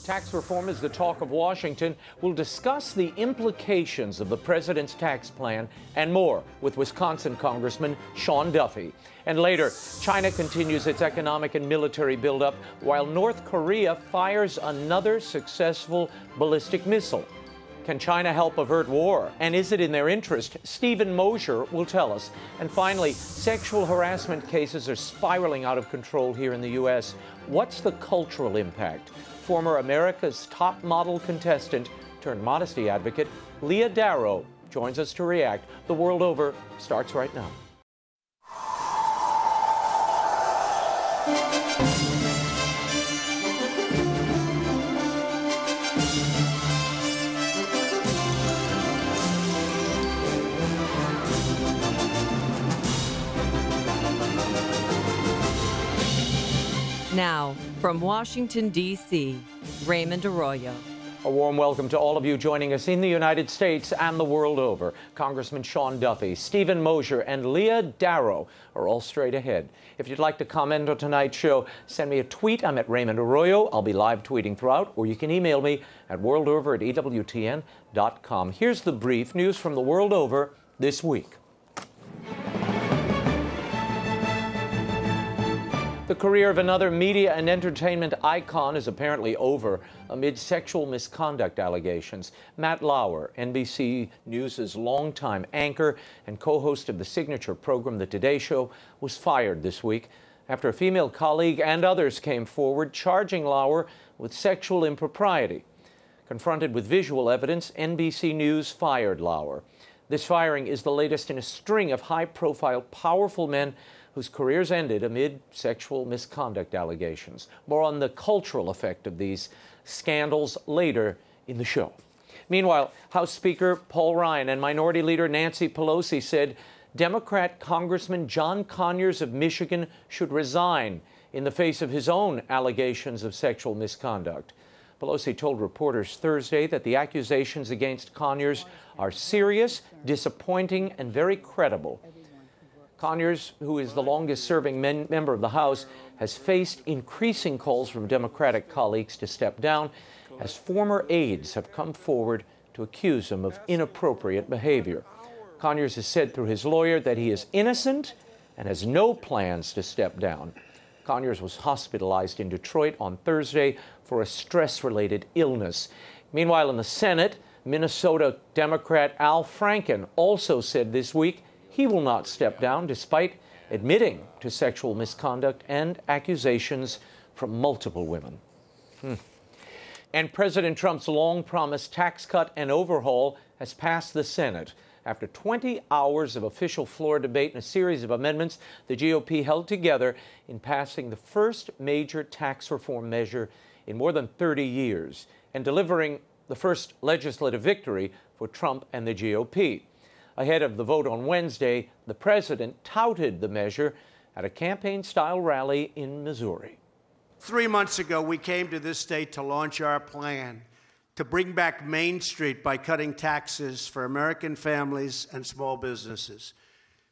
Tax reform is the talk of Washington. We'll discuss the implications of the president's tax plan and more with Wisconsin Congressman Sean Duffy. And later, China continues its economic and military buildup while North Korea fires another successful ballistic missile. Can China help avert war? And is it in their interest? Stephen Mosher will tell us. And finally, sexual harassment cases are spiraling out of control here in the U.S. What's the cultural impact? Former America's top model contestant turned modesty advocate LEAH DARROW joins us to react. The World Over starts right now. Now, from Washington, D.C., Raymond Arroyo. A warm welcome to all of you joining us in the United States and the world over. Congressman Sean Duffy, Stephen Mosher, and LEAH DARROW are all straight ahead. If you'd like to comment on tonight's show, send me a tweet. I'm at Raymond Arroyo. I'll be live tweeting throughout, or you can email me at worldover@ewtn.com. Here's the brief news from the world over this week. The career of another media and entertainment icon is apparently over amid sexual misconduct allegations. Matt Lauer, NBC News' longtime anchor and co-host of the signature program The Today Show, was fired this week after a female colleague and others came forward charging Lauer with sexual impropriety. Confronted with visual evidence, NBC News fired Lauer. This firing is the latest in a string of high-profile, powerful men whose careers ended amid sexual misconduct allegations. More on the cultural effect of these scandals later in the show. Meanwhile, House Speaker Paul Ryan and Minority Leader Nancy Pelosi said Democrat Congressman John Conyers of Michigan should resign in the face of his own allegations of sexual misconduct. Pelosi told reporters Thursday that the accusations against Conyers are serious, disappointing, and very credible. Conyers, who is the longest-serving member of the House, has faced increasing calls from Democratic colleagues to step down as former aides have come forward to accuse him of inappropriate behavior. Conyers has said through his lawyer that he is innocent and has no plans to step down. Conyers was hospitalized in Detroit on Thursday for a stress-related illness. Meanwhile, in the Senate, Minnesota Democrat Al Franken also said this week he will not step down despite admitting to sexual misconduct and accusations from multiple women. And President Trump's long-promised tax cut and overhaul has passed the Senate. After 20 hours of official floor debate and a series of amendments, the GOP held together in passing the first major tax reform measure in more than 30 years and delivering the first legislative victory for Trump and the GOP. Ahead of the vote on Wednesday, the president touted the measure at a campaign-style rally in Missouri. 3 months ago, we came to this state to launch our plan to bring back Main Street by cutting taxes for American families and small businesses.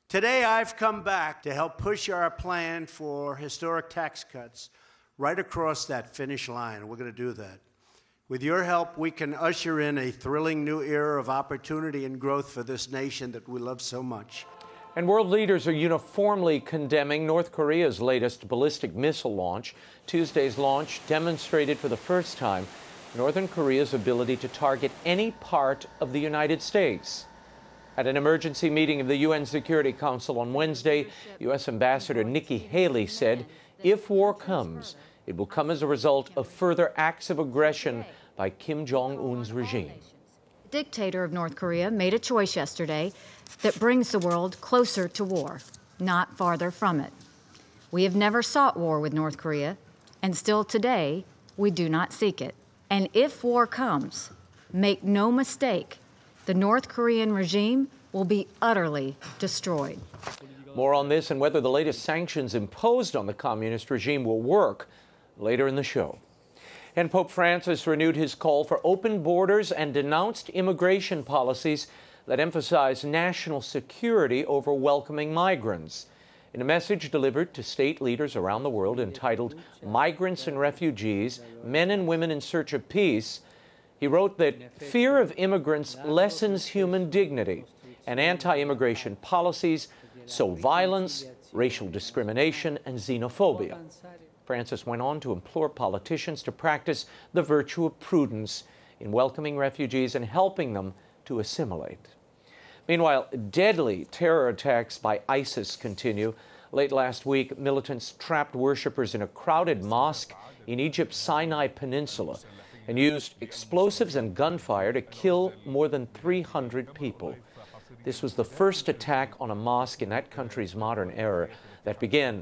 Today, I've come back to help push our plan for historic tax cuts right across that finish line. We're going to do that. With your help, we can usher in a thrilling new era of opportunity and growth for this nation that we love so much. And world leaders are uniformly condemning North Korea's latest ballistic missile launch. Tuesday's launch demonstrated for the first time Northern Korea's ability to target any part of the United States. At an emergency meeting of the UN Security Council on Wednesday, U.S. Ambassador Nikki Haley said, if war comes, it will come as a result of further acts of aggression by Kim Jong-un's regime. The dictator of North Korea made a choice yesterday that brings the world closer to war, not farther from it. We have never sought war with North Korea, and still today, we do not seek it. And if war comes, make no mistake, the North Korean regime will be utterly destroyed. More on this and whether the latest sanctions imposed on the communist regime will work later in the show. And Pope Francis renewed his call for open borders and denounced immigration policies that emphasize national security over welcoming migrants. In a message delivered to state leaders around the world entitled Migrants and Refugees, Men and Women in Search of Peace, he wrote that fear of immigrants lessens human dignity, and anti-immigration policies sow violence, racial discrimination, and xenophobia. Francis went on to implore politicians to practice the virtue of prudence in welcoming refugees and helping them to assimilate. Meanwhile, deadly terror attacks by ISIS continue. Late last week, militants trapped worshippers in a crowded mosque in Egypt's Sinai Peninsula and used explosives and gunfire to kill more than 300 people. This was the first attack on a mosque in that country's modern era that began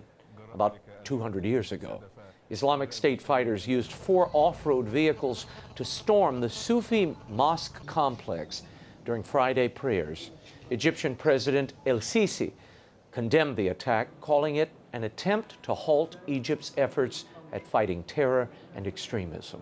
about 200 years ago. Islamic State fighters used 4 off-road vehicles to storm the Sufi mosque complex during Friday prayers. Egyptian President El-Sisi condemned the attack, calling it an attempt to halt Egypt's efforts at fighting terror and extremism.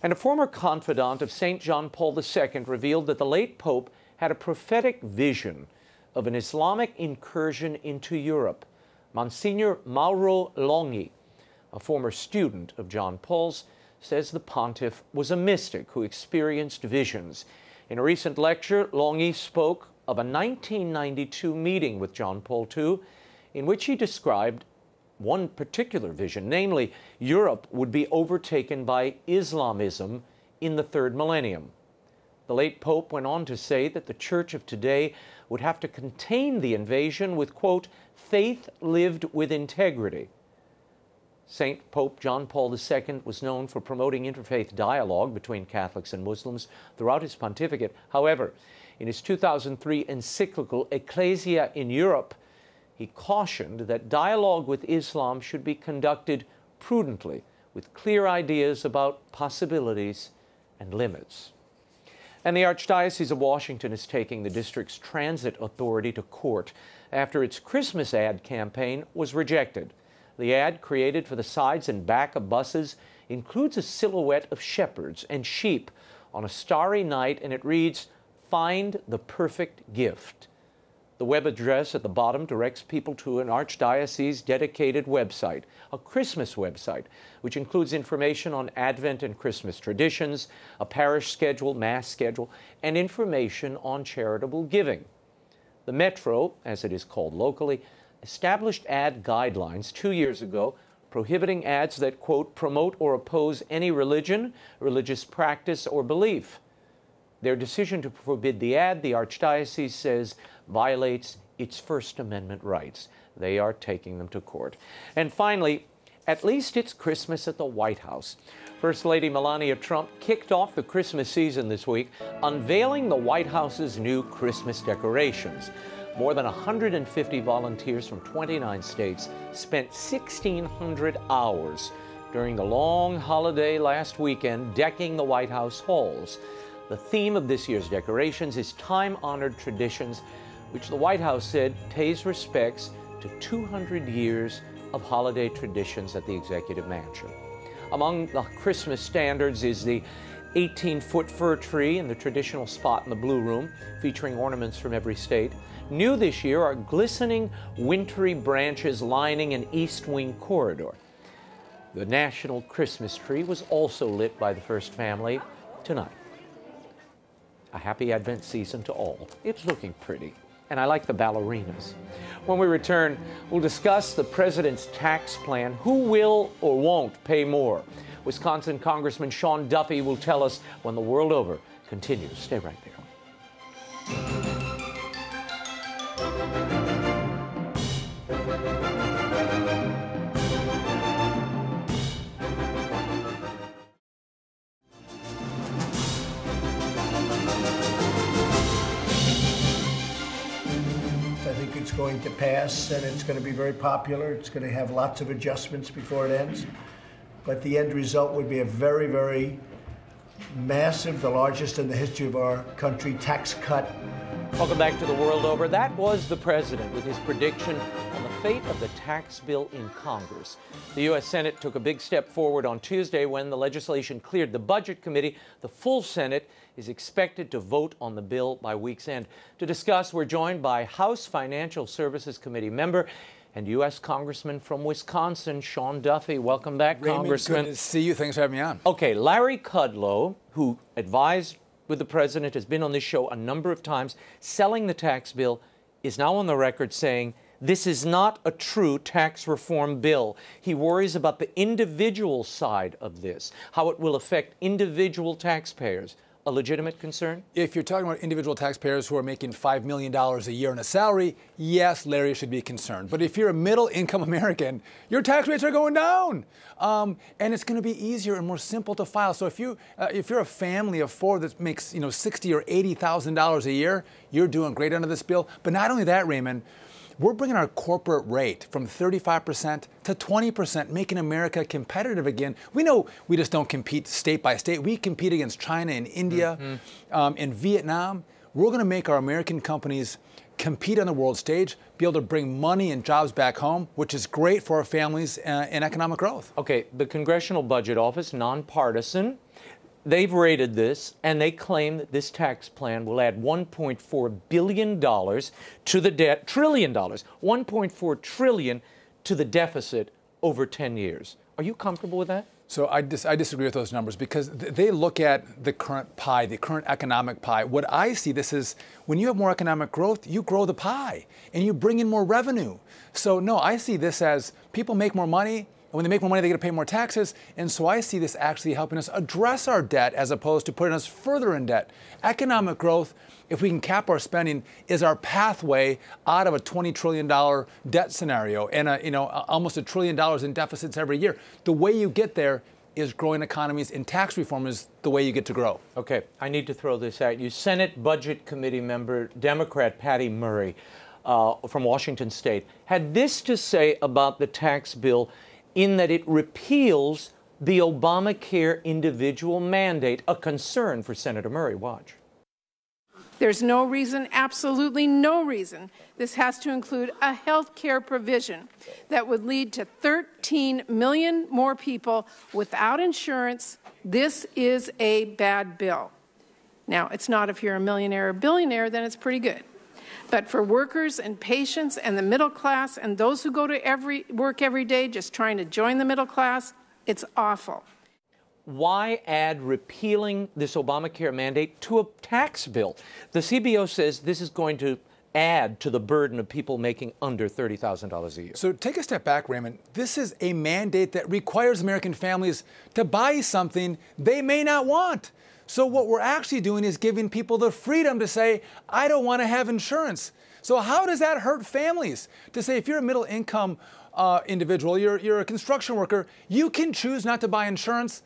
And a former confidant of St. John Paul II revealed that the late Pope had a prophetic vision of an Islamic incursion into Europe. Monsignor Mauro Longhi, a former student of John Paul's, says the pontiff was a mystic who experienced visions. In a recent lecture, Longhi spoke of a 1992 meeting with John Paul II in which he described one particular vision, namely, Europe would be overtaken by Islamism in the 3rd millennium. The late Pope went on to say that the Church of today would have to contain the invasion with, quote, faith lived with integrity. St. Pope John Paul II was known for promoting interfaith dialogue between Catholics and Muslims throughout his pontificate. However, in his 2003 encyclical Ecclesia in Europe, he cautioned that dialogue with Islam should be conducted prudently, with clear ideas about possibilities and limits. And the Archdiocese of Washington is taking the district's transit authority to court after its Christmas ad campaign was rejected. The ad, created for the sides and back of buses, includes a silhouette of shepherds and sheep on a starry night, and it reads, "Find the perfect gift." The web address at the bottom directs people to an Archdiocese-dedicated website, a Christmas website, which includes information on Advent and Christmas traditions, a parish schedule, Mass schedule, and information on charitable giving. The Metro, as it is called locally, established ad guidelines 2 years ago prohibiting ads that, quote, promote or oppose any religion, religious practice, or belief. Their decision to forbid the ad, the Archdiocese says, violates its First Amendment rights. They are taking them to court. And finally, at least it's Christmas at the White House. First Lady Melania Trump kicked off the Christmas season this week, unveiling the White House's new Christmas decorations. More than 150 volunteers from 29 states spent 1,600 hours during the long holiday last weekend decking the White House halls. The theme of this year's decorations is time-honored traditions, which the White House said pays respects to 200 years of holiday traditions at the Executive Mansion. Among the Christmas standards is the 18-foot fir tree in the traditional spot in the Blue Room, featuring ornaments from every state. New this year are glistening wintry branches lining an East Wing corridor. The national Christmas tree was also lit by the First Family tonight. A happy Advent season to all. It's looking pretty. And I like the ballerinas. When we return, we'll discuss the president's tax plan. Who will or won't pay more? Wisconsin Congressman Sean Duffy will tell us when the world over continues. Stay right there. Going to pass, and it's going to be very popular. It's going to have lots of adjustments before it ends. But the end result would be a very, very massive, the largest in the history of our country, tax cut. Welcome back to The World Over. That was the president with his prediction on the fate of the tax bill in Congress. The U.S. Senate took a big step forward on Tuesday when the legislation cleared the Budget Committee. The full Senate is expected to vote on the bill by week's end. To discuss, we're joined by House Financial Services Committee member and U.S. Congressman from Wisconsin, Sean Duffy. Welcome back, Raymond, Congressman. Good to see you. Thanks for having me on. Okay, Larry Kudlow, who advised with the president, has been on this show a number of times, selling the tax bill, is now on the record saying this is not a true tax reform bill. He worries about the individual side of this, how it will affect individual taxpayers. A legitimate concern? If you're talking about individual taxpayers who are making $5 million a year in a salary, yes, Larry should be concerned. But if you're a middle-income American, your tax rates are going down. And it's going to be easier and more simple to file. So if you're a family of four that makes $60,000 or $80,000 a year, you're doing great under this bill. But not only that, Raymond, we're bringing our corporate rate from 35% to 20%, making America competitive again. We know we just don't compete state by state. We compete against China and India and Vietnam. We're going to make our American companies compete on the world stage, be able to bring money and jobs back home, which is great for our families and economic growth. Okay, the Congressional Budget Office, nonpartisan, they've rated this, and they claim that this tax plan will add $1.4 billion to the debt, $1.4 trillion to the deficit over 10 years. Are you comfortable with that? So I disagree with those numbers because they look at the current pie, the current economic pie. What I see this is when you have more economic growth, you grow the pie and you bring in more revenue. So no, I see this as people make more money. And when they make more money, they got to pay more taxes. And so I see this actually helping us address our debt as opposed to putting us further in debt. Economic growth, if we can cap our spending, is our pathway out of a $20 trillion debt scenario and almost $1 trillion in deficits every year. The way you get there is growing economies, and tax reform is the way you get to grow. Okay, I need to throw this at you. Senate Budget Committee member, Democrat Patty Murray from Washington State, had this to say about the tax bill in that it repeals the Obamacare individual mandate, a concern for Senator Murray. Watch. There's no reason, absolutely no reason, this has to include a health care provision that would lead to 13 million more people without insurance. This is a bad bill. Now, it's not if you're a millionaire or billionaire, then it's pretty good. But for workers and patients and the middle class and those who go to work every day just trying to join the middle class, it's awful. Why add repealing this Obamacare mandate to a tax bill? The CBO says this is going to add to the burden of people making under $30,000 a year. So take a step back, Raymond. This is a mandate that requires American families to buy something they may not want. So what we're actually doing is giving people the freedom to say, I don't want to have insurance. So how does that hurt families? To say if you're a middle income individual, you're a construction worker, you can choose not to buy insurance.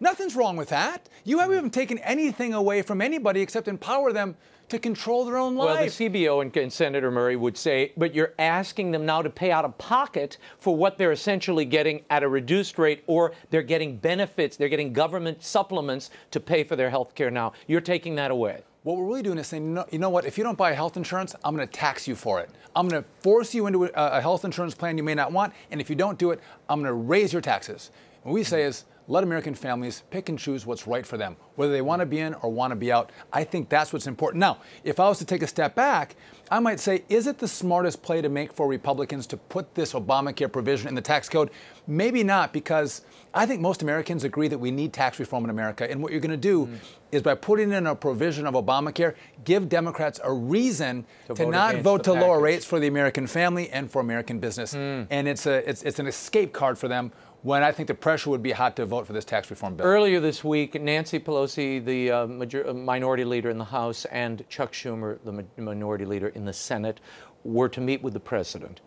Nothing's wrong with that. You haven't taken anything away from anybody except empower them to control their own life. Well, the CBO and Senator Murray would say, but you're asking them now to pay out of pocket for what they're essentially getting at a reduced rate, or they're getting benefits, they're getting government supplements to pay for their health care now. You're taking that away. What we're really doing is saying, you know what, if you don't buy health insurance, I'm going to tax you for it. I'm going to force you into a health insurance plan you may not want, and if you don't do it, I'm going to raise your taxes. What we say is, let American families pick and choose what's right for them, whether they want to be in or want to be out. I think that's what's important. Now, if I was to take a step back, I might say, is it the smartest play to make for Republicans to put this Obamacare provision in the tax code? Maybe not, because I think most Americans agree that we need tax reform in America. And what you're going to do is by putting in a provision of Obamacare, give Democrats a reason to not vote to lower rates for the American family and for American business. And it's an escape card for them, when I think the pressure would be hot to vote for this tax reform bill. Earlier this week, Nancy Pelosi, the minority leader in the House, and Chuck Schumer, the minority leader in the Senate, were to meet with the president.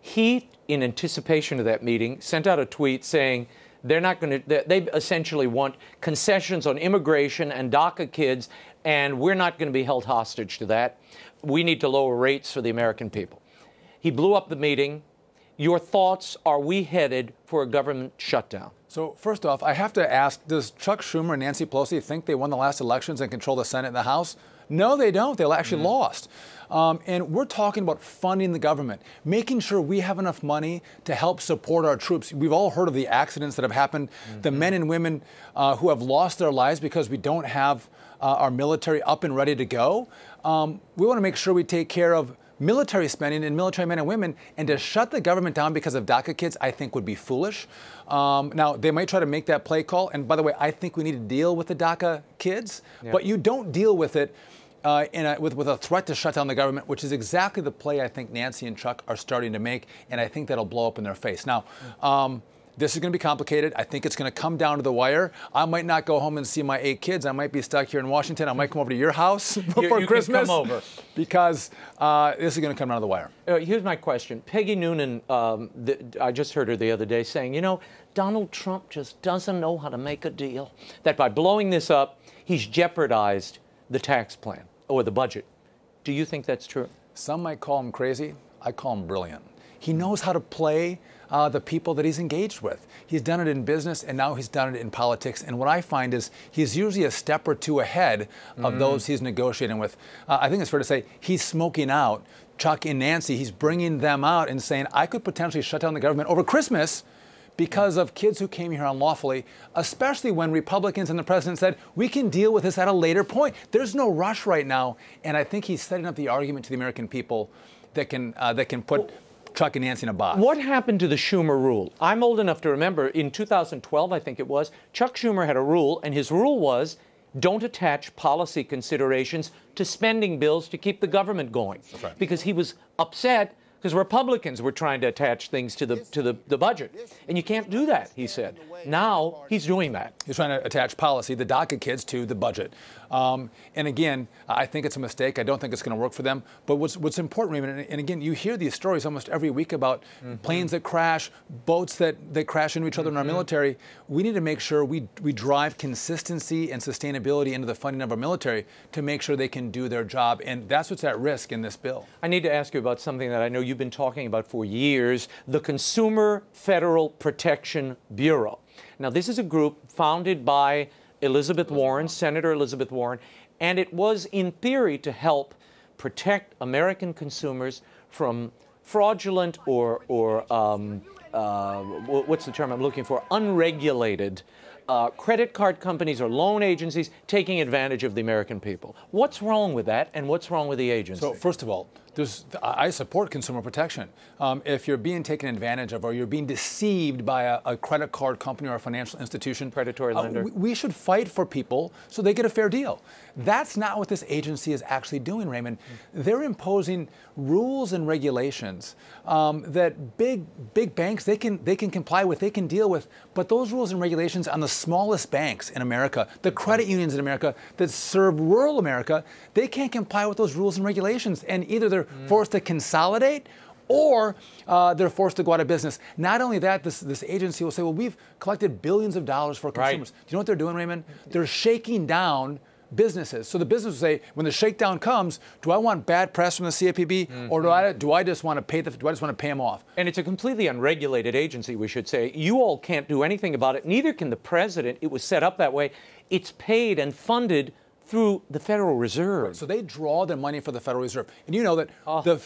He, in anticipation of that meeting, sent out a tweet saying they're not going to, they essentially want concessions on immigration and DACA kids, and we're not going to be held hostage to that. We need to lower rates for the American people. He blew up the meeting. Your thoughts, are we headed for a government shutdown? So first off, I have to ask, does Chuck Schumer and Nancy Pelosi think they won the last elections and control the Senate and the House? No, they don't. They actually lost. And we're talking about funding the government, making sure we have enough money to help support our troops. We've all heard of the accidents that have happened, the men and women who have lost their lives because we don't have our military up and ready to go. We want to make sure we take care of military spending and military men and women, and to shut the government down because of DACA kids, I think would be foolish. Now, they might try to make that play call, and by the way, I think we need to deal with the DACA kids, but you don't deal with it with a threat to shut down the government, which is exactly the play I think Nancy and Chuck are starting to make, and I think that'll blow up in their face. Now, this is going to be complicated. I think it's going to come down to the wire. I might not go home and see my 8 kids. I might be stuck here in Washington. I might come over to your house before Christmas. Can come over. Because this is going to come down to the wire. Here's my question. Peggy Noonan, I just heard her the other day saying, you know, Donald Trump just doesn't know how to make a deal. That by blowing this up, he's jeopardized the tax plan or the budget. Do you think that's true? Some might call him crazy. I call him brilliant. He knows how to play the people that he's engaged with. He's done it in business, and now he's done it in politics. And what I find is he's usually a step or two ahead of those he's negotiating with. I think it's fair to say he's smoking out Chuck and Nancy. He's bringing them out and saying, I could potentially shut down the government over Christmas because of kids who came here unlawfully, especially when Republicans and the president said, we can deal with this at a later point. There's no rush right now. And I think he's setting up the argument to the American people that can put Chuck and Nancy in a box. What happened to the Schumer rule? I'm old enough to remember in 2012, I think it was, Chuck Schumer had a rule, and his rule was don't attach policy considerations to spending bills to keep the government going. That's right. Because he was upset because Republicans were trying to attach things to the budget. And you can't do that, he said. Now he's doing that. He's trying to attach policy, the DACA kids, to the budget. And again, I think it's a mistake. I don't think it's going to work for them. But what's important, Raymond, and again, you hear these stories almost every week about planes that crash, boats that crash into each other in our military. We need to make sure we drive consistency and sustainability into the funding of our military to make sure they can do their job. And that's what's at risk in this bill. I need to ask you about something that I know you've been talking about for years, the Consumer Federal Protection Bureau. Now, this is a group founded by Elizabeth Warren, Senator Elizabeth Warren, and it was in theory to help protect American consumers from fraudulent or what's the term I'm looking for, unregulated credit card companies or loan agencies taking advantage of the American people. What's wrong with that, and what's wrong with the agency? So, first of all, I support consumer protection. If you're being taken advantage of or you're being deceived by a credit card company or a financial institution, predatory lender, we should fight for people so they get a fair deal. That's not what this agency is actually doing, Raymond. They're imposing rules and regulations that big banks they can comply with, they can deal with. But those rules and regulations on the smallest banks in America, the credit unions in America that serve rural America, they can't comply with those rules and regulations, and either they're forced to consolidate or they're forced to go out of business. Not only that, this agency will say, well, we've collected billions of dollars for consumers. Do you know what they're doing, Raymond? They're shaking down businesses. So the business will say, when the shakedown comes, do I want bad press from the CFPB, or do I just want to pay them off? And it's a completely unregulated agency, we should say. You all can't do anything about it. Neither can the president. It was set up that way. It's paid and funded through the Federal Reserve. Right, so they draw their money for the Federal Reserve. And you know that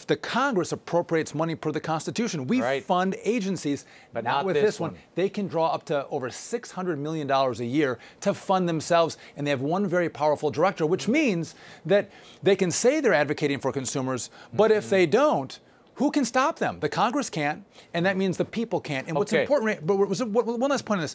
the Congress appropriates money per the Constitution. We fund agencies, but not with this one. They can draw up to over $600 million a year to fund themselves, and they have one very powerful director, which means that they can say they're advocating for consumers, but if they don't, who can stop them? The Congress can't, and that means the people can't. And what's important, but one last point on this.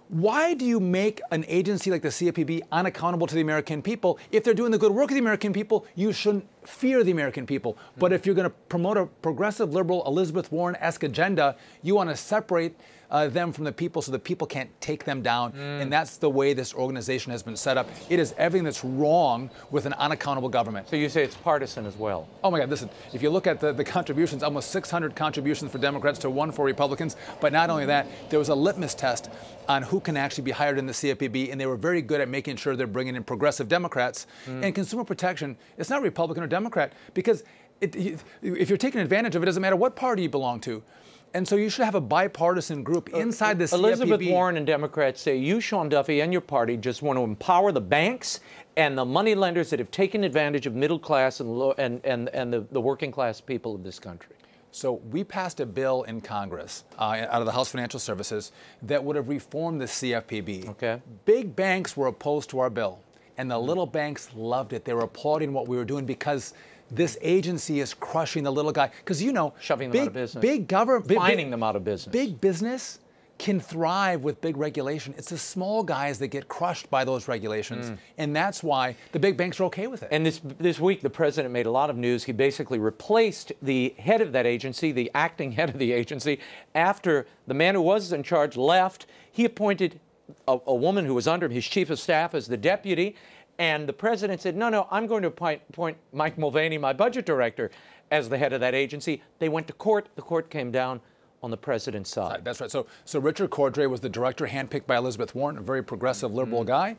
Why do you make an agency like the CFPB unaccountable to the American people? If they're doing the good work of the American people, you shouldn't fear the American people. But if you're going to promote a progressive, liberal, Elizabeth Warren-esque agenda, you want to separate them from the people so the people can't take them down. And that's the way this organization has been set up. It is everything that's wrong with an unaccountable government. So you say it's partisan as well? Oh my God, listen, if you look at the contributions, almost 600 contributions for Democrats to 1 for Republicans. But not only that, there was a litmus test on who can actually be hired in the CFPB, and they were very good at making sure they're bringing in progressive Democrats. And consumer protection, it's not Republican or Democrat, because if you're taking advantage of it, it doesn't matter what party you belong to. And so you should have a bipartisan group inside the CFPB. Elizabeth Warren and Democrats say you, Sean Duffy, and your party just want to empower the banks and the money lenders that have taken advantage of middle class and the working class people of this country. So we passed a bill in Congress out of the House Financial Services that would have reformed the CFPB. Okay. Big banks were opposed to our bill, and the little banks loved it. They were applauding what we were doing because this agency is crushing the little guy. Because, you know, shoving them out of business. Big government, fining them out of business. Big business can thrive with big regulation. It's the small guys that get crushed by those regulations, and that's why the big banks are okay with it. And this week, the president made a lot of news. He basically replaced the head of that agency, the acting head of the agency, after the man who was in charge left. He appointed a woman who was under him, his chief of staff, as the deputy, and the president said, no, I'm going to appoint Mike Mulvaney, my budget director, as the head of that agency. They went to court. The court came down on the president's side. That's right. So Richard Cordray was the director handpicked by Elizabeth Warren, a very progressive liberal guy.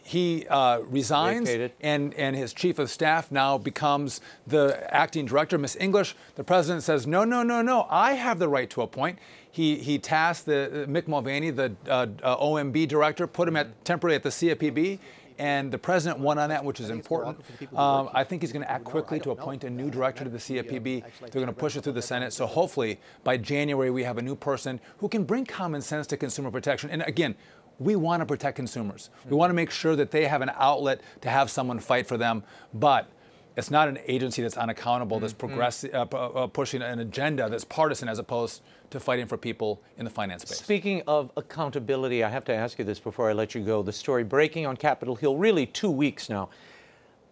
He resigns, and his chief of staff now becomes the acting director, Miss English. The president says, no, I have the right to appoint. He tasked Mick Mulvaney, the OMB director, put him temporarily at the CFPB. And the president won on that, which is important. I think he's going to act quickly to appoint a new director to the CFPB. They're going to push it through the Senate. So hopefully by January we have a new person who can bring common sense to consumer protection. And again, we want to protect consumers. We want to make sure that they have an outlet to have someone fight for them. But it's not an agency that's unaccountable, that's pushing an agenda that's partisan as opposed to fighting for people in the finance space. Speaking of accountability, I have to ask you this before I let you go. The story breaking on Capitol Hill, really 2 weeks now.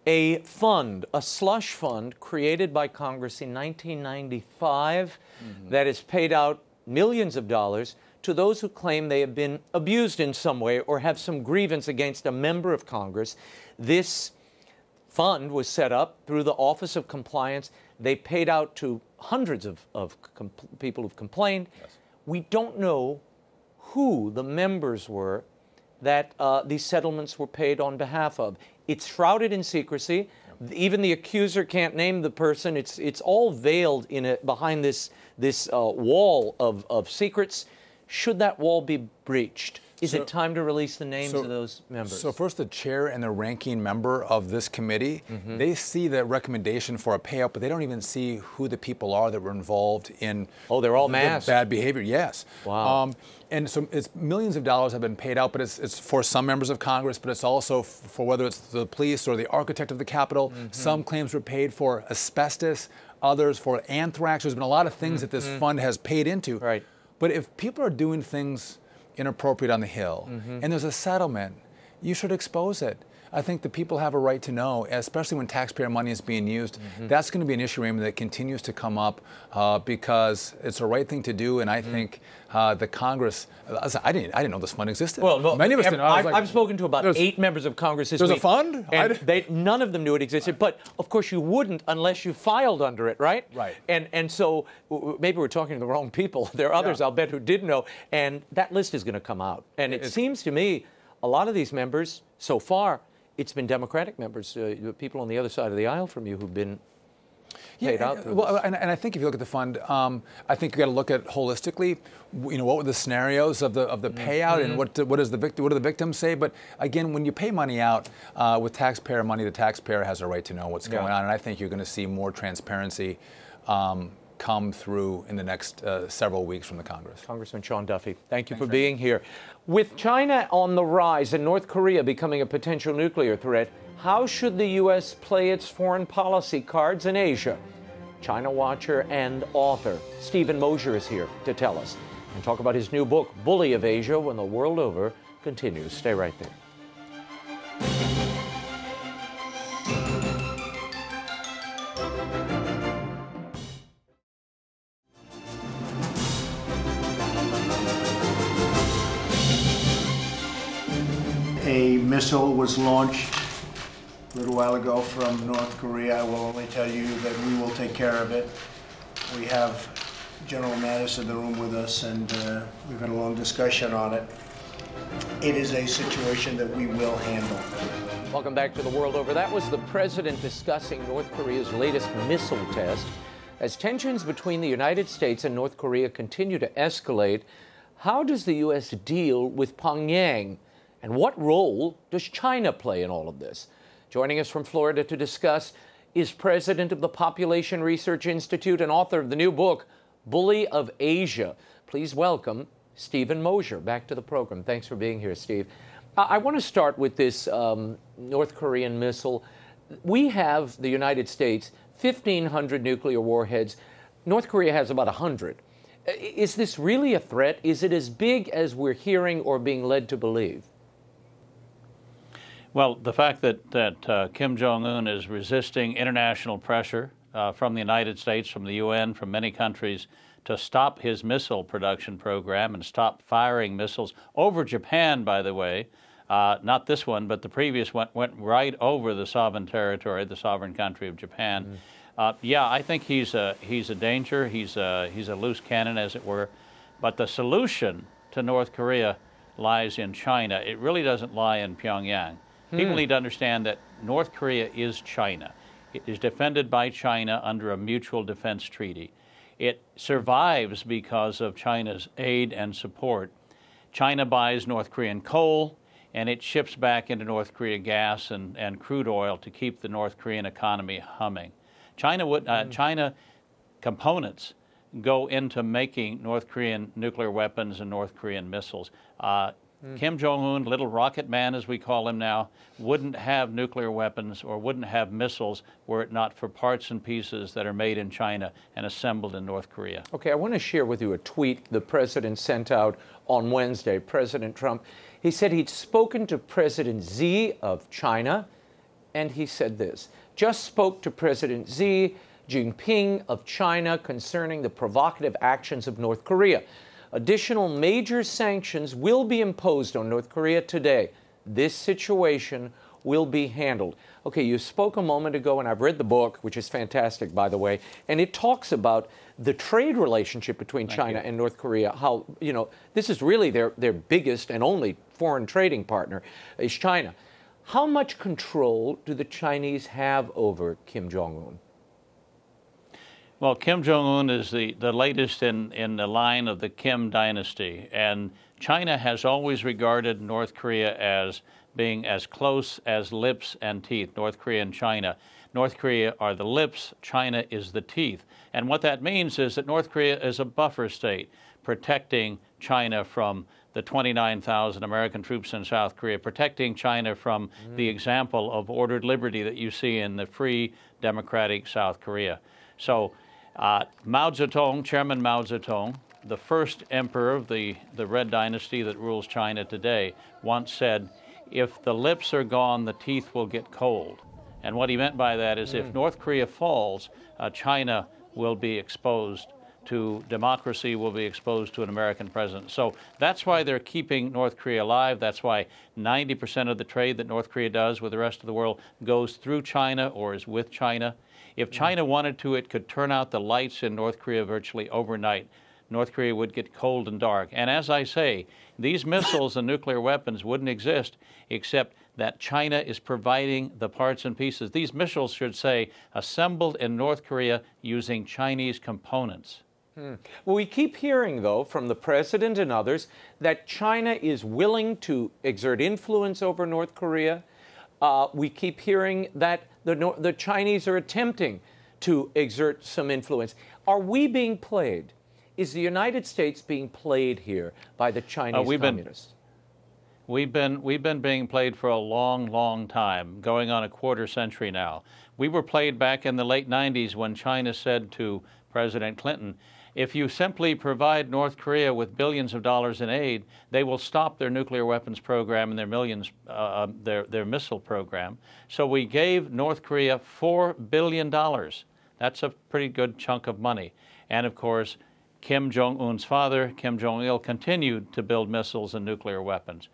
A fund, a slush fund created by Congress in 1995 that has paid out millions of dollars to those who claim they have been abused in some way or have some grievance against a member of Congress. This fund was set up through the Office of Compliance. They paid out to hundreds of people who've complained. Yes. We don't know who the members were that these settlements were paid on behalf of. It's shrouded in secrecy. Yep. Even the accuser can't name the person. It's all veiled behind this wall of secrets. Should that wall be breached? Is it time to release the names of those members? So first, the chair and the ranking member of this committee, they see the recommendation for a payout, but they don't even see who the people are that were involved in they're all masked. Bad behavior. Yes. Wow. And so it's millions of dollars have been paid out, but it's for some members of Congress, but it's also for whether it's the police or the architect of the Capitol. Some claims were paid for asbestos, others for anthrax. There's been a lot of things that this fund has paid into. Right. But if people are doing things inappropriate on the Hill, and there's a settlement, you should expose it. I think the people have a right to know, especially when taxpayer money is being used. That's going to be an issue, Raymond, that continues to come up because it's the right thing to do, and I think the Congress. I didn't know this fund existed. Well, many of us didn't. I've spoken to about 8 members of Congress this week. There's a fund, and none of them knew it existed. But of course, you wouldn't unless you filed under it, right? Right. And so maybe we're talking to the wrong people. There are others, I'll bet, who did know, and that list is going to come out. And it seems to me, a lot of these members so far. It's been Democratic members, people on the other side of the aisle from you who've been paid out. Well, and I think if you look at the fund, I think you got to look at holistically. You know, what were the scenarios of the payout, and what does the victim? What do the victims say? But again, when you pay money out with taxpayer money, the taxpayer has a right to know what's going on, and I think you're going to see more transparency come through in the next several weeks from the Congress. Congressman Sean Duffy, thank you for being here. With China on the rise and North Korea becoming a potential nuclear threat, how should the U.S. play its foreign policy cards in Asia? China watcher and author Stephen MOSHER is here to tell us and talk about his new book, Bully of Asia, When the World Over continues. Stay right there. A missile was launched a little while ago from North Korea. I will only tell you that we will take care of it. We have General Mattis in the room with us, and we've had a long discussion on it. It is a situation that we will handle. Welcome back to The World Over. That was the president discussing North Korea's latest missile test. As tensions between the United States and North Korea continue to escalate, how does the U.S. deal with Pyongyang? And what role does China play in all of this? Joining us from Florida to discuss is president of the Population Research Institute and author of the new book, Bully of Asia. Please welcome Stephen MOSHER back to the program. Thanks for being here, Steve. I want to start with this North Korean missile. We have, the United States, 1,500 nuclear warheads. North Korea has about 100. Is this really a threat? Is it as big as we're hearing or being led to believe? Well, the fact that Kim Jong-un is resisting international pressure from the United States, from the UN, from many countries to stop his missile production program and stop firing missiles over Japan, by the way. Not this one, but the previous one went right over the sovereign territory, the sovereign country of Japan. Yeah, I think he's a danger. He's a loose cannon, as it were. But the solution to North Korea lies in China. It really doesn't lie in Pyongyang. People need to understand that North Korea is China. It is defended by China under a mutual defense treaty. It survives because of China's aid and support. China buys North Korean coal, and it ships back into North Korea gas and crude oil to keep the North Korean economy humming. China components go into making North Korean nuclear weapons and North Korean missiles. Kim Jong-un, little rocket man as we call him now, wouldn't have nuclear weapons or wouldn't have missiles were it not for parts and pieces that are made in China and assembled in North Korea. Okay, I want to share with you a tweet the president sent out on Wednesday, President Trump. He said he'd spoken to President Xi of China, and he said this: just spoke to President Xi Jinping of China concerning the provocative actions of North Korea. Additional major sanctions will be imposed on North Korea today. This situation will be handled. Okay, you spoke a moment ago, and I've read the book, which is fantastic, by the way, and it talks about the trade relationship between China and North Korea, how, you know, this is really their biggest and only foreign trading partner is China. How much control do the Chinese have over Kim Jong-un? Well, Kim Jong-un is the latest in the line of the Kim dynasty, and China has always regarded North Korea as being as close as lips and teeth, North Korea and China. North Korea are the lips, China is the teeth. And what that means is that North Korea is a buffer state, protecting China from the 29,000 American troops in South Korea, protecting China from the example of ordered liberty that you see in the free, democratic South Korea. So Mao Zedong, Chairman Mao Zedong, the first emperor of the Red Dynasty that rules China today, once said, if the lips are gone, the teeth will get cold. And what he meant by that is if North Korea falls, China will be exposed to democracy, will be exposed to an American president. So that's why they're keeping North Korea alive. That's why 90% of the trade that North Korea does with the rest of the world goes through China or is with China. If China wanted to, it could turn out the lights in North Korea virtually overnight. North Korea would get cold and dark. And as I say, these missiles and nuclear weapons wouldn't exist except that China is providing the parts and pieces. These missiles should say, assembled in North Korea using Chinese components. Well, we keep hearing, though, from the president and others that China is willing to exert influence over North Korea. We keep hearing that the Chinese are attempting to exert some influence. Are we being played? Is the United States being played here by the Chinese communists? We've been being played for a long, long time, going on a quarter century now. We were played back in the late 90s when China said to President Clinton, if you simply provide North Korea with billions of dollars in aid, they will stop their nuclear weapons program and their missile program. So we gave North Korea $4 billion. That's a pretty good chunk of money. And of course, Kim Jong-un's father, Kim Jong-il, continued to build missiles and nuclear weapons.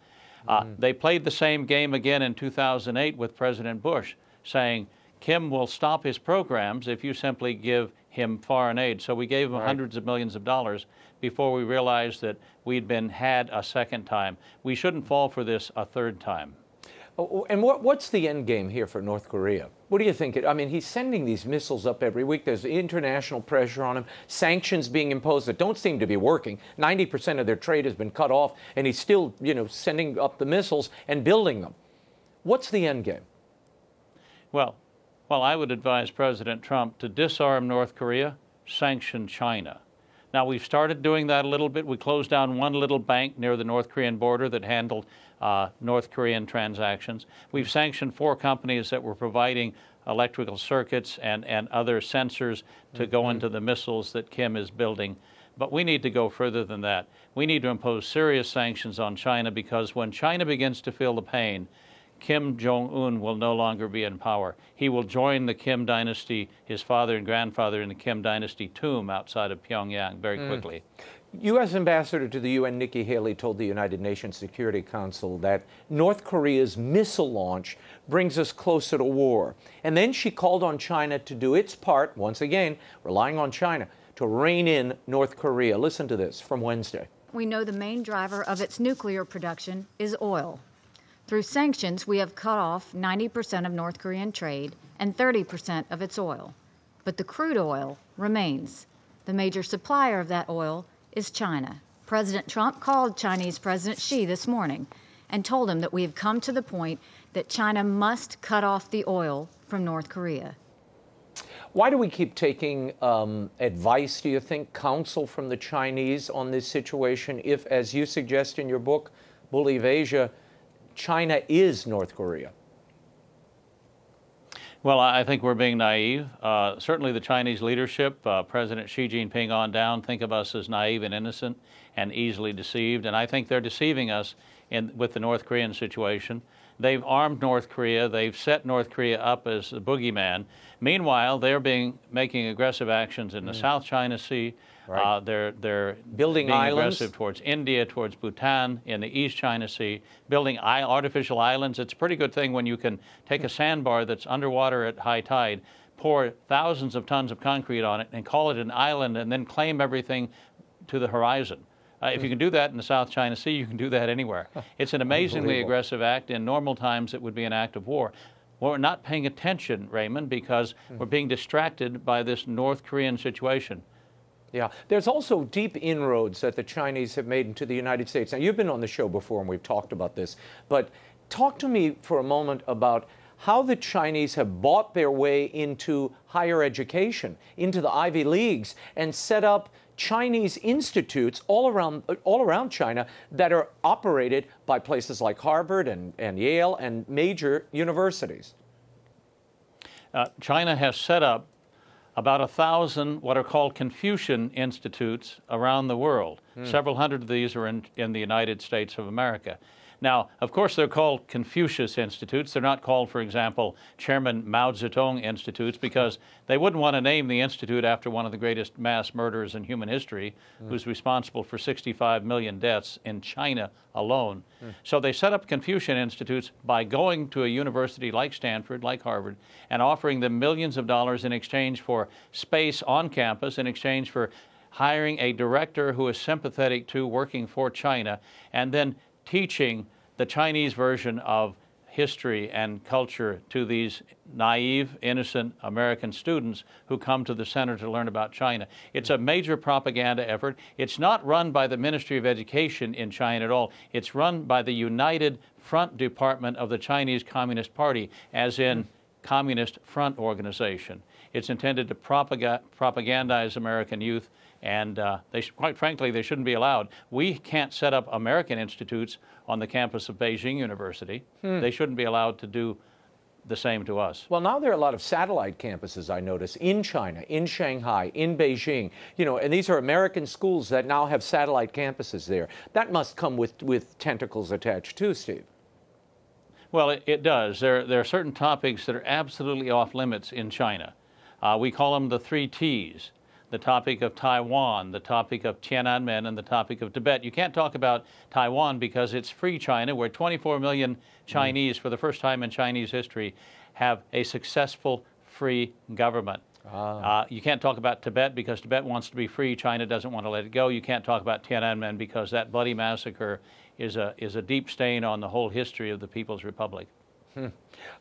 They played the same game again in 2008 with President Bush, saying, Kim will stop his programs if you simply give him foreign aid. So we gave him hundreds of millions of dollars before we realized that we'd been had a second time. We shouldn't fall for this a third time. Oh, and what's the end game here for North Korea? What do you think? I mean, he's sending these missiles up every week. There's international pressure on him, sanctions being imposed that don't seem to be working. 90% of their trade has been cut off, and he's still, sending up the missiles and building them. What's the end game? Well, I would advise President Trump to disarm North Korea, sanction China. Now, we've started doing that a little bit. We closed down one little bank near the North Korean border that handled North Korean transactions. We've sanctioned 4 companies that were providing electrical circuits and other sensors to go into the missiles that Kim is building. But we need to go further than that. We need to impose serious sanctions on China, because when China begins to feel the pain, Kim Jong-un will no longer be in power. He will join the Kim dynasty, his father and grandfather in the Kim dynasty tomb outside of Pyongyang very quickly. U.S. Ambassador to the UN Nikki Haley told the United Nations Security Council that North Korea's missile launch brings us closer to war. And then she called on China to do its part, once again, relying on China, to rein in North Korea. Listen to this from Wednesday. We know the main driver of its nuclear production is oil. Through sanctions, we have cut off 90% of North Korean trade and 30% of its oil. But the crude oil remains. The major supplier of that oil is China. President Trump called Chinese President Xi this morning and told him that we have come to the point that China must cut off the oil from North Korea. Why do we keep taking advice, do you think, counsel from the Chinese on this situation if, as you suggest in your book, Bully of Asia, China is North Korea? Well, I think we're being naive. Certainly the Chinese leadership, President Xi Jinping on down, think of us as naive and innocent and easily deceived. And I think they're deceiving us with the North Korean situation. They've armed North Korea. They've set North Korea up as the boogeyman. Meanwhile, they're making aggressive actions in the South China Sea. Right. They're building being islands aggressive towards India, towards Bhutan, in the East China Sea, building artificial islands. It's a pretty good thing when you can take a sandbar that's underwater at high tide, pour thousands of tons of concrete on it, and call it an island, and then claim everything to the horizon. If you can do that in the South China Sea, you can do that anywhere. It's an amazingly aggressive act. In normal times, it would be an act of war. We're not paying attention, Raymond, because we're being distracted by this North Korean situation. Yeah. There's also deep inroads that the Chinese have made into the United States. Now, you've been on the show before and we've talked about this, but talk to me for a moment about how the Chinese have bought their way into higher education, into the Ivy Leagues, and set up Chinese institutes all around China that are operated by places like Harvard and Yale and major universities. China has set up about 1,000 what are called Confucian institutes around the world. Several hundred of these are in the United States of America. Now, of course, they're called Confucius Institutes. They're not called, for example, Chairman Mao Zedong Institutes, because they wouldn't want to name the institute after one of the greatest mass murderers in human history, who's responsible for 65 million deaths in China alone. So they set up Confucian Institutes by going to a university like Stanford, like Harvard, and offering them millions of dollars in exchange for space on campus, in exchange for hiring a director who is sympathetic to working for China, and then teaching the Chinese version of history and culture to these naive, innocent American students who come to the center to learn about China. It's a major propaganda effort. It's not run by the Ministry of Education in China at all. It's run by the United Front Department of the Chinese Communist Party, as in Communist Front Organization. It's intended to propagandize American youth, and quite frankly, they shouldn't be allowed. We can't set up American institutes on the campus of Beijing University. They shouldn't be allowed to do the same to us. Well, now there are a lot of satellite campuses, I notice, in China, in Shanghai, in Beijing, and these are American schools that now have satellite campuses there. That must come with tentacles attached too, Steve. Well, it does. There are certain topics that are absolutely off limits in China. We call them the 3 Ts. The topic of Taiwan, the topic of Tiananmen, and the topic of Tibet. You can't talk about Taiwan because it's free China, where 24 million Chinese, for the first time in Chinese history, have a successful free government. You can't talk about Tibet because Tibet wants to be free. China doesn't want to let it go. You can't talk about Tiananmen because that bloody massacre is a deep stain on the whole history of the People's Republic.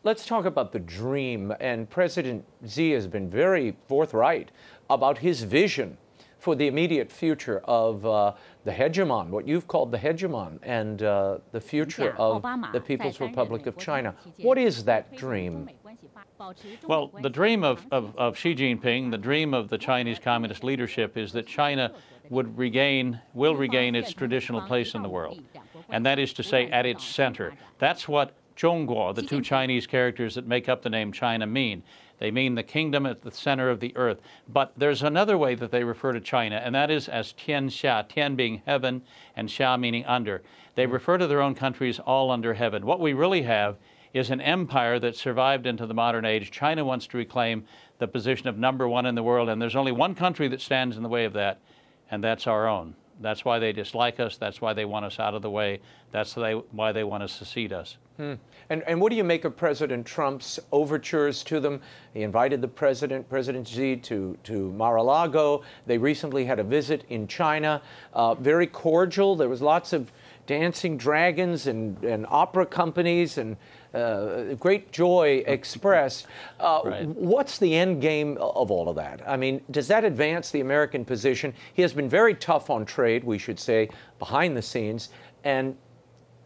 Let's talk about the dream. And President Xi has been very forthright about his vision for the immediate future of the hegemon, what you've called the hegemon, and the future of the People's Republic of China. What is that dream? Well, the dream of Xi Jinping, the dream of the Chinese Communist leadership, is that China will regain its traditional place in the world, and that is to say, at its center. That's what 中国, the two Chinese characters that make up the name China, mean. They mean the kingdom at the center of the earth. But there's another way that they refer to China, and that is as Tian Xia, Tian being heaven and Xia meaning under. They refer to their own countries all under heaven. What we really have is an empire that survived into the modern age. China wants to reclaim the position of #1 in the world, and there's only one country that stands in the way of that, and that's our own. That's why they dislike us. That's why they want us out of the way. That's why they want to secede us. And what do you make of President Trump's overtures to them? He invited the President Xi, to Mar-a-Lago. They recently had a visit in China. Very cordial. There was lots of dancing dragons and opera companies and great joy expressed. Right. What's the end game of all of that? I mean, does that advance the American position? He has been very tough on trade, we should say, behind the scenes, and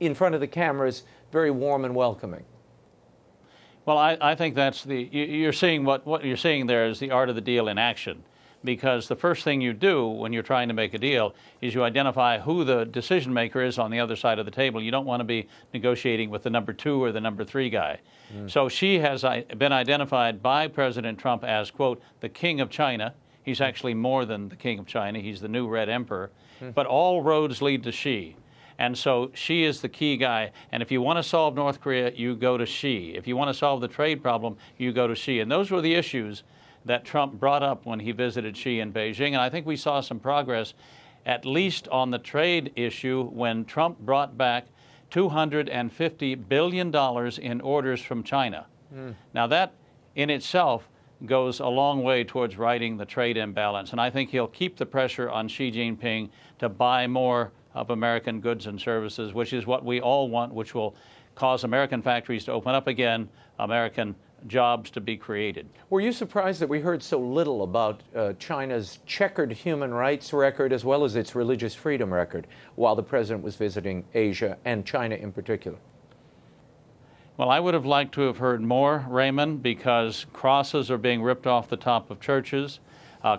in front of the cameras, very warm and welcoming. Well, I think that's you're seeing what you're seeing there is the art of the deal in action. Because the first thing you do when you're trying to make a deal is you identify who the decision maker is on the other side of the table. You don't want to be negotiating with the #2 or the #3 guy. So Xi has been identified by President Trump as, quote, the king of China. He's actually more than the king of China. He's the new Red Emperor. But all roads lead to Xi. And so Xi is the key guy. And if you want to solve North Korea, you go to Xi. If you want to solve the trade problem, you go to Xi. And those were the issues that Trump brought up when he visited Xi in Beijing. And I think we saw some progress, at least on the trade issue, when Trump brought back $250 billion in orders from China. Now that in itself goes a long way towards righting the trade imbalance. And I think he'll keep the pressure on Xi Jinping to buy more of American goods and services, which is what we all want, which will cause American factories to open up again, American jobs to be created. Were you surprised that we heard so little about China's checkered human rights record as well as its religious freedom record while the president was visiting Asia and China in particular? Well, I would have liked to have heard more, Raymond, because crosses are being ripped off the top of churches.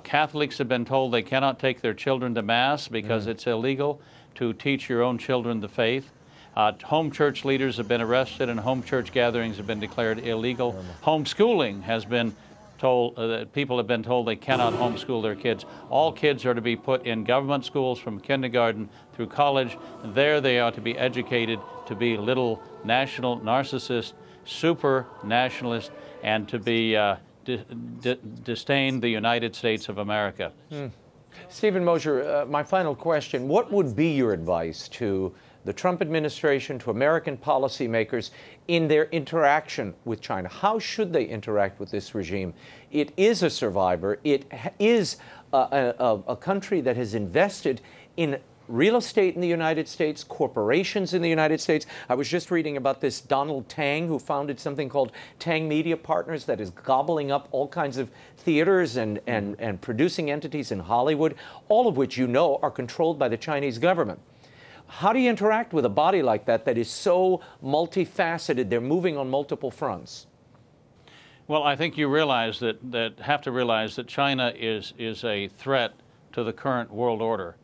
Catholics have been told they cannot take their children to Mass because it's illegal to teach your own children the faith. Home church leaders have been arrested and home church gatherings have been declared illegal. Homeschooling has been told, people have been told they cannot homeschool their kids. All kids are to be put in government schools from kindergarten through college. There they are to be educated to be little national narcissists, super nationalists, and to be disdain the United States of America. Stephen Mosher, my final question, what would be your advice to the Trump administration, to American policymakers in their interaction with China? How should they interact with this regime? It is a survivor. It is a country that has invested in real estate in the United States, corporations in the United States. I was just reading about this Donald Tang, who founded something called Tang Media Partners that is gobbling up all kinds of theaters and producing entities in Hollywood, all of which you know are controlled by the Chinese government. How do you interact with a body like that that is so multifaceted? They're moving on multiple fronts. Well, I think you realize have to realize that China is a threat to the current world order.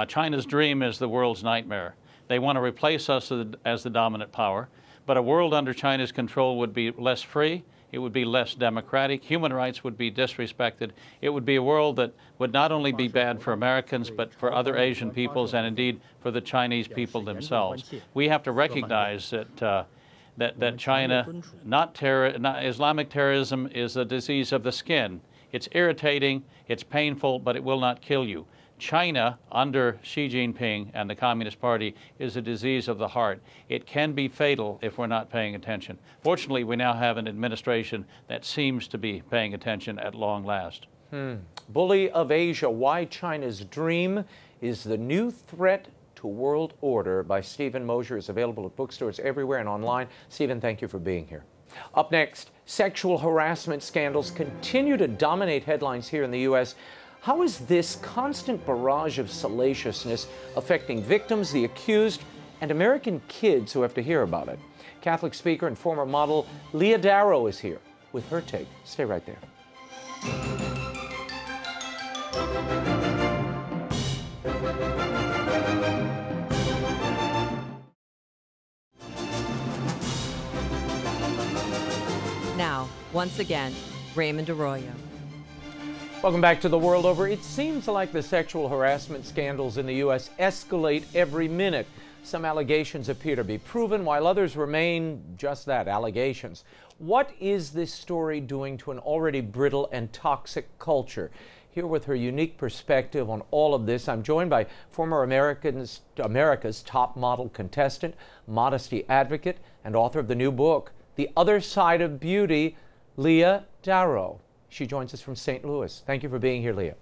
China's dream is the world's nightmare. They want to replace us as the dominant power, but a world under China's control would be less free, it would be less democratic, human rights would be disrespected, it would be a world that would not only be bad for Americans, but for other Asian peoples and indeed for the Chinese people themselves. We have to recognize that China, not Islamic terrorism, is a disease of the skin. It's irritating, it's painful, but it will not kill you. China, under Xi Jinping and the Communist Party, is a disease of the heart. It can be fatal if we're not paying attention. Fortunately, we now have an administration that seems to be paying attention at long last. Bully of Asia, Why China's Dream is the New Threat to World Order by Stephen Mosher is available at bookstores everywhere and online. Stephen, thank you for being here. Up next, sexual harassment scandals continue to dominate headlines here in the U.S. How is this constant barrage of salaciousness affecting victims, the accused, and American kids who have to hear about it? Catholic speaker and former model LEAH DARROW is here with her take. Stay right there. Now, once again, Raymond Arroyo. Welcome back to The World Over. It seems like the sexual harassment scandals in the U.S. escalate every minute. Some allegations appear to be proven, while others remain just that, allegations. What is this story doing to an already brittle and toxic culture? Here with her unique perspective on all of this, I'm joined by former America's top model contestant, modesty advocate, and author of the new book, The Other Side of Beauty, LEAH DARROW. She joins us from St. Louis. Thank you for being here, LEAH.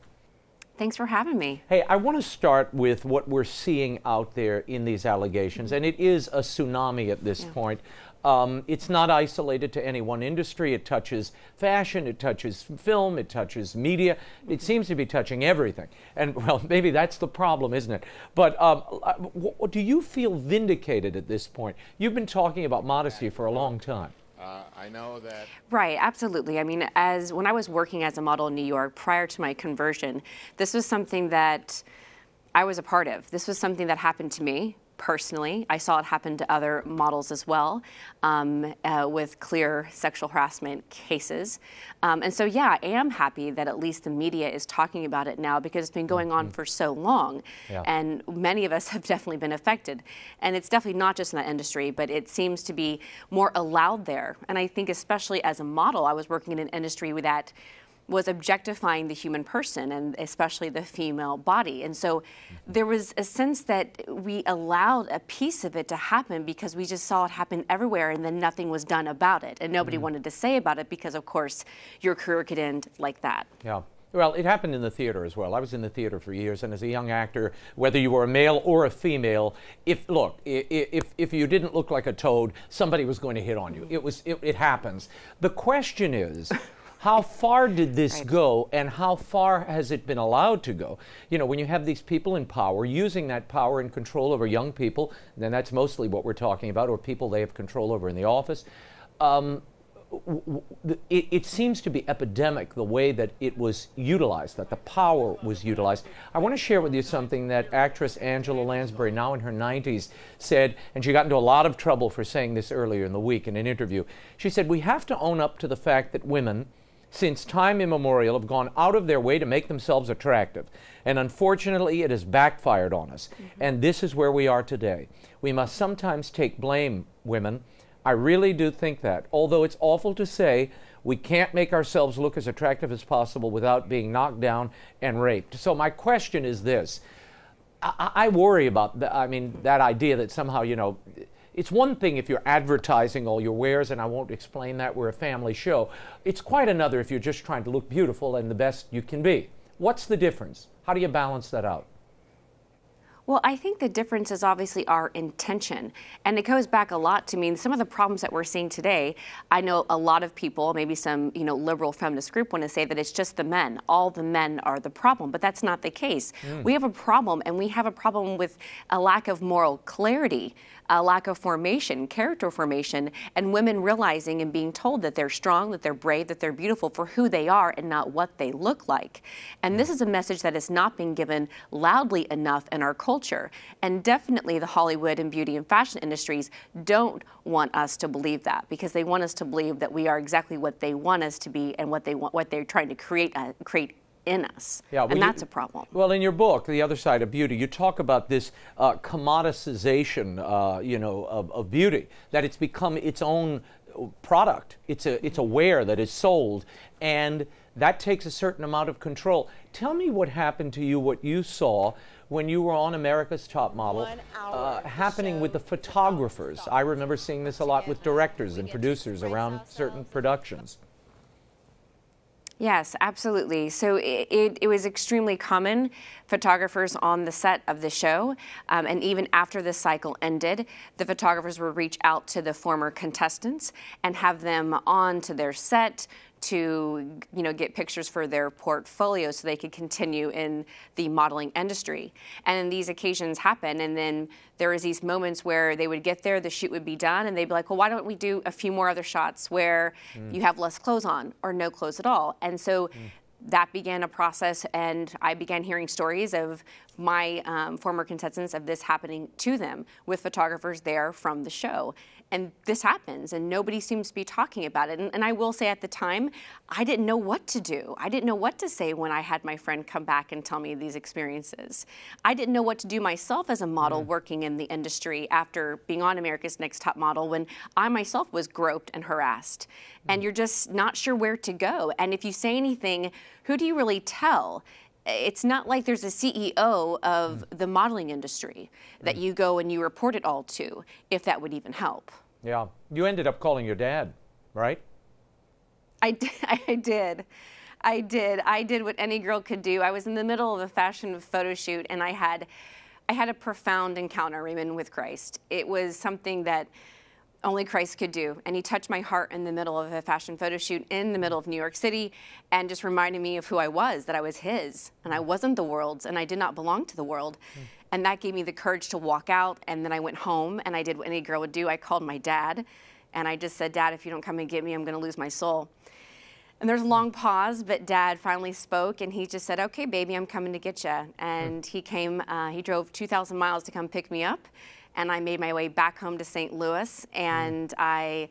Thanks for having me. Hey, I want to start with what we're seeing out there in these allegations, and it is a tsunami at this point. It's not isolated to any one industry. It touches fashion, it touches film, it touches media. It seems to be touching everything. And, well, maybe that's the problem, isn't it? But do you feel vindicated at this point? You've been talking about modesty for a long time. I know that. Right, absolutely. I mean, when I was working as a model in New York prior to my conversion, this was something that I was a part of. This was something that happened to me personally. I saw it happen to other models as well, with clear sexual harassment cases. And so, yeah, I am happy that at least the media is talking about it now, because it's been going on for so long. Yeah. And many of us have definitely been affected. And it's definitely not just in that industry, but it seems to be more allowed there. And I think especially as a model, I was working in an industry that was objectifying the human person, and especially the female body. And so there was a sense that we allowed a piece of it to happen because we just saw it happen everywhere, and then nothing was done about it. And nobody wanted to say about it because, of course, your career could end like that. Yeah. Well, it happened in the theater as well. I was in the theater for years, and as a young actor, whether you were a male or a female, if you didn't look like a toad, somebody was going to hit on you. It happens. The question is, how far did this go, and how far has it been allowed to go? You know, when you have these people in power, using that power and control over young people, then that's mostly what we're talking about, or people they have control over in the office. It seems to be epidemic the way that it was utilized, that the power was utilized. I want to share with you something that actress Angela Lansbury, now in her 90s, said, and she got into a lot of trouble for saying this earlier in the week in an interview. She said, "We have to own up to the fact that women, since time immemorial, have gone out of their way to make themselves attractive. And unfortunately, it has backfired on us. And this is where we are today. We must sometimes take blame, women. I really do think that. Although it's awful to say, we can't make ourselves look as attractive as possible without being knocked down and raped." So my question is this. I worry about that idea that somehow, you know, it's one thing if you're advertising all your wares, and I won't explain that, we're a family show. It's quite another if you're just trying to look beautiful and the best you can be. What's the difference? How do you balance that out? Well, I think the difference is obviously our intention. And it goes back a lot to some of the problems that we're seeing today. I know a lot of people, maybe some, liberal feminist group, want to say that it's just the men. All the men are the problem, but that's not the case. We have a problem, and we have a problem with a lack of moral clarity, a lack of formation, character formation, and women realizing and being told that they're strong, that they're brave, that they're beautiful for who they are and not what they look like. And this is a message that has not been given loudly enough in our culture. And definitely the Hollywood and beauty and fashion industries don't want us to believe that, because they want us to believe that we are exactly what they want us to be and what they're trying to create in us. Yeah, well, and that's a problem. Well, in your book, The Other Side of Beauty, you talk about this commoditization, of beauty, that it's become its own product. It's a ware that is sold, and that takes a certain amount of control. Tell me what happened to you, what you saw when you were on America's Top Model, happening with the photographers. I remember seeing this a lot with directors and producers around certain productions. Yes, absolutely. So it was extremely common, photographers on the set of the show, and even after the cycle ended, the photographers would reach out to the former contestants and have them on to their set to get pictures for their portfolio so they could continue in the modeling industry. And these occasions happen, and then there was these moments where they would get there, the shoot would be done, and they'd be like, well, why don't we do a few more other shots where you have less clothes on or no clothes at all? And so that began a process, and I began hearing stories of my former contestants of this happening to them with photographers there from the show. and this happens, and nobody seems to be talking about it. And I will say at the time, I didn't know what to do. I didn't know what to say when I had my friend come back and tell me these experiences. I didn't know what to do myself as a model working in the industry after being on America's Next Top Model when I myself was groped and harassed. And you're just not sure where to go. And if you say anything, who do you really tell? It's not like there's a CEO of the modeling industry that you go and you report it all to, if that would even help. Yeah. You ended up calling your dad, right? I did. I did what any girl could do. I was in the middle of a fashion photo shoot, and I had a profound encounter, Raymond, with Christ. It was something that only Christ could do. And he touched my heart in the middle of a fashion photo shoot in the middle of New York City and just reminded me of who I was, that I was his, and I wasn't the world's, and I did not belong to the world. And that gave me the courage to walk out. And then I went home and I did what any girl would do. I called my dad and I just said, Dad, if you don't come and get me, I'm going to lose my soul. And there's a long pause, but Dad finally spoke, and he just said, okay, baby, I'm coming to get you. And he came, he drove 2,000 miles to come pick me up. And I made my way back home to St. Louis, and I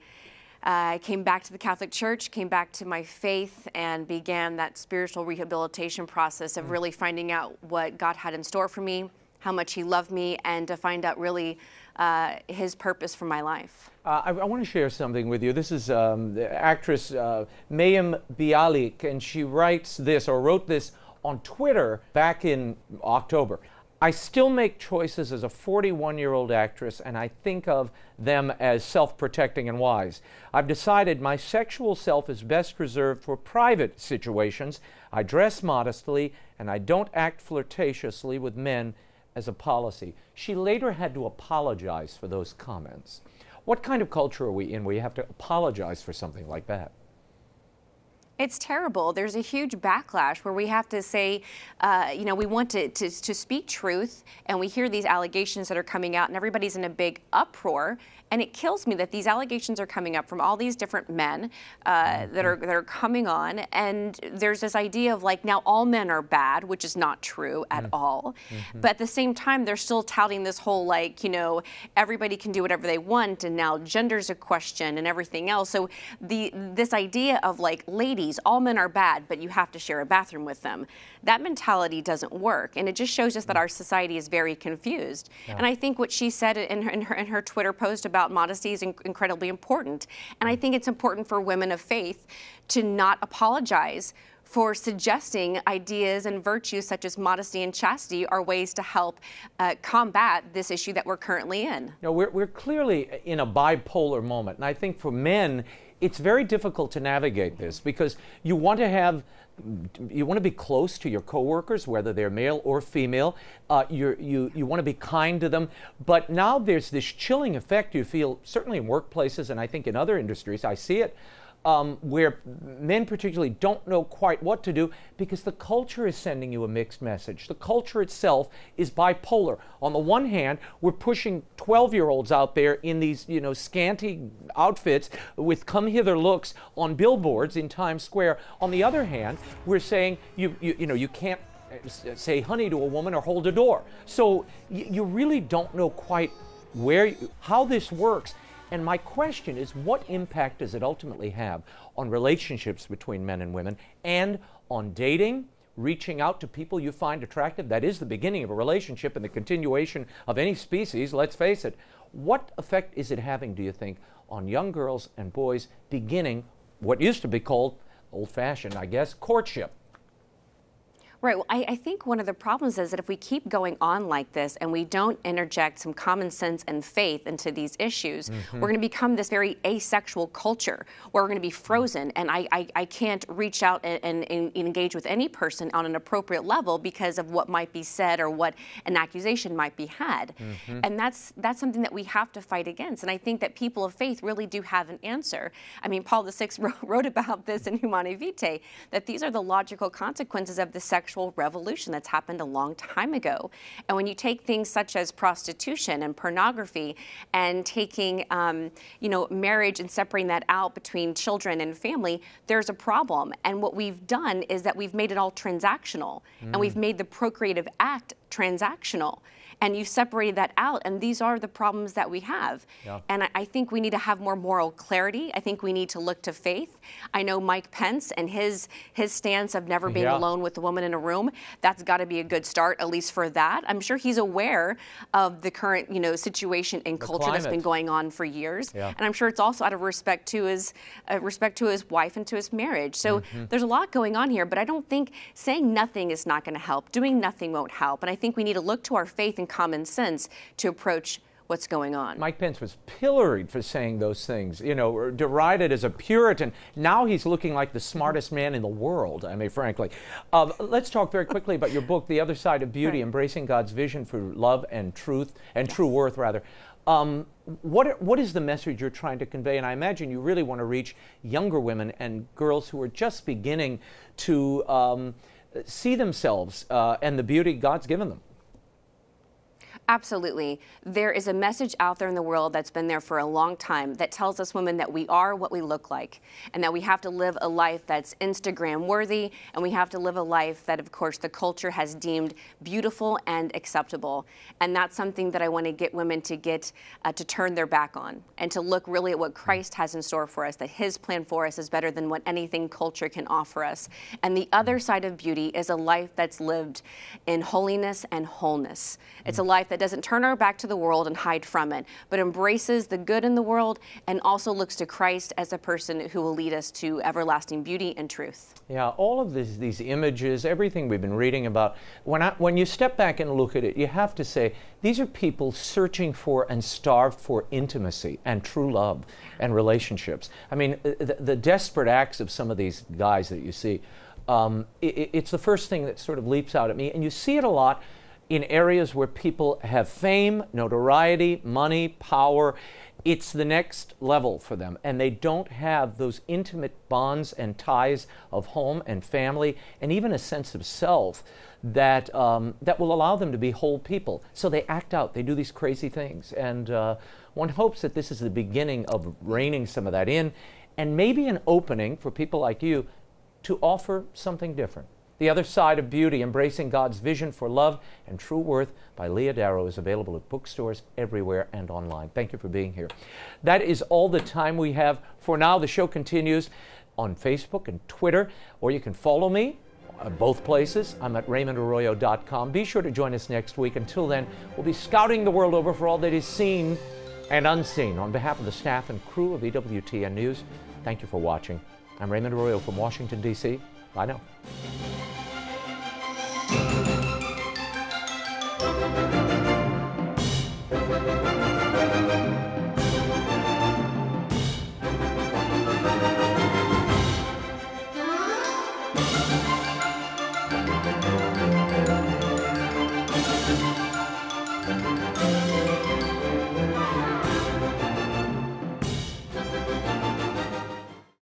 came back to the Catholic Church, came back to my faith, and began that spiritual rehabilitation process of really finding out what God had in store for me, how much he loved me, and to find out really his purpose for my life. I want to share something with you. This is the actress Mayim Bialik, and she writes this, or wrote this on Twitter back in October. I still make choices as a 41-year-old actress, and I think of them as self-protecting and wise. I've decided my sexual self is best reserved for private situations. I dress modestly, and I don't act flirtatiously with men as a policy. She later had to apologize for those comments. What kind of culture are we in where you have to apologize for something like that? It's terrible. There's a huge backlash where we have to say, you know, we want to speak truth, and we hear these allegations that are coming out, and everybody's in a big uproar. And it kills me that these allegations are coming up from all these different men that are coming on, and there's this idea of like, now all men are bad, which is not true at all. But at the same time, they're still touting this whole like, you know, everybody can do whatever they want, and now gender's a question and everything else. So this idea of like, ladies, all men are bad, but you have to share a bathroom with them. That mentality doesn't work, and it just shows us that our society is very confused. And I think what she said in her Twitter post about modesty is incredibly important. And I think it's important for women of faith to not apologize for suggesting ideas and virtues such as modesty and chastity are ways to help combat this issue that we're currently in. No, we're clearly in a bipolar moment. And I think for men, it's very difficult to navigate this because you want to be close to your coworkers, whether they're male or female. You want to be kind to them. But now there's this chilling effect you feel, certainly in workplaces, and I think in other industries, I see it, where men particularly don't know quite what to do because the culture is sending you a mixed message. The culture itself is bipolar. On the one hand, we're pushing 12-year-olds out there in these, you know, scanty outfits with come-hither looks on billboards in Times Square. On the other hand, we're saying you can't say honey to a woman or hold a door. So you really don't know quite how this works. And my question is, what impact does it ultimately have on relationships between men and women and on dating, reaching out to people you find attractive? That is the beginning of a relationship and the continuation of any species, let's face it. What effect is it having, do you think, on young girls and boys beginning what used to be called, old-fashioned, I guess, courtship? Right. Well, I think one of the problems is that if we keep going on like this and we don't interject some common sense and faith into these issues, we're going to become this very asexual culture where we're going to be frozen, and I can't reach out and engage with any person on an appropriate level because of what might be said or what an accusation might be had. And that's something that we have to fight against. And I think that people of faith really do have an answer. I mean, Paul VI wrote about this in Humanae Vitae, that these are the logical consequences of the sexual revolution that's happened a long time ago. And when you take things such as prostitution and pornography and taking, marriage and separating that out between children and family, there's a problem. And what we've done is that we've made it all transactional, and we've made the procreative act transactional. and you separated that out, and these are the problems that we have. Yeah. And I think we need to have more moral clarity. I think we need to look to faith. I know Mike Pence and his stance of never being alone with a woman in a room. That's got to be a good start, at least for that. I'm sure he's aware of the current, situation and culture that's been going on for years. Yeah. And I'm sure it's also out of respect to his wife and to his marriage. So there's a lot going on here, but I don't think saying nothing is not going to help. Doing nothing won't help. And I think we need to look to our faith and common sense to approach what's going on. Mike Pence was pilloried for saying those things, or derided as a Puritan. Now he's looking like the smartest man in the world, I mean, frankly. Let's talk very quickly about your book, The Other Side of Beauty, Embracing God's Vision for Love and Truth, and True Worth, rather. What is the message you're trying to convey? And I imagine you really want to reach younger women and girls who are just beginning to see themselves and the beauty God's given them. Absolutely. There is a message out there in the world that's been there for a long time that tells us women that we are what we look like, and that we have to live a life that's Instagram worthy, and we have to live a life that, of course, the culture has deemed beautiful and acceptable. And that's something that I want to get women to to turn their back on, and to look really at what Christ has in store for us, that his plan for us is better than what anything culture can offer us. And the other side of beauty is a life that's lived in holiness and wholeness. It's a life that doesn't turn our back to the world and hide from it, but embraces the good in the world and also looks to Christ as a person who will lead us to everlasting beauty and truth. Yeah, all of these images, everything we've been reading about, when you step back and look at it, you have to say, these are people searching for and starved for intimacy and true love and relationships. I mean, the desperate acts of some of these guys that you see, it's the first thing that sort of leaps out at me, and you see it a lot in areas where people have fame, notoriety, money, power. It's the next level for them, and they don't have those intimate bonds and ties of home and family, and even a sense of self that will allow them to be whole people. So they act out, they do these crazy things, and one hopes that this is the beginning of reining some of that in, and maybe an opening for people like you to offer something different. The Other Side of Beauty, Embracing God's Vision for Love and True Worth by LEAH DARROW is available at bookstores everywhere and online. Thank you for being here. That is all the time we have for now. The show continues on Facebook and Twitter, or you can follow me at both places. I'm at RaymondArroyo.com. Be sure to join us next week. Until then, we'll be scouting the world over for all that is seen and unseen. On behalf of the staff and crew of EWTN News, thank you for watching. I'm Raymond Arroyo from Washington, D.C. Bye now.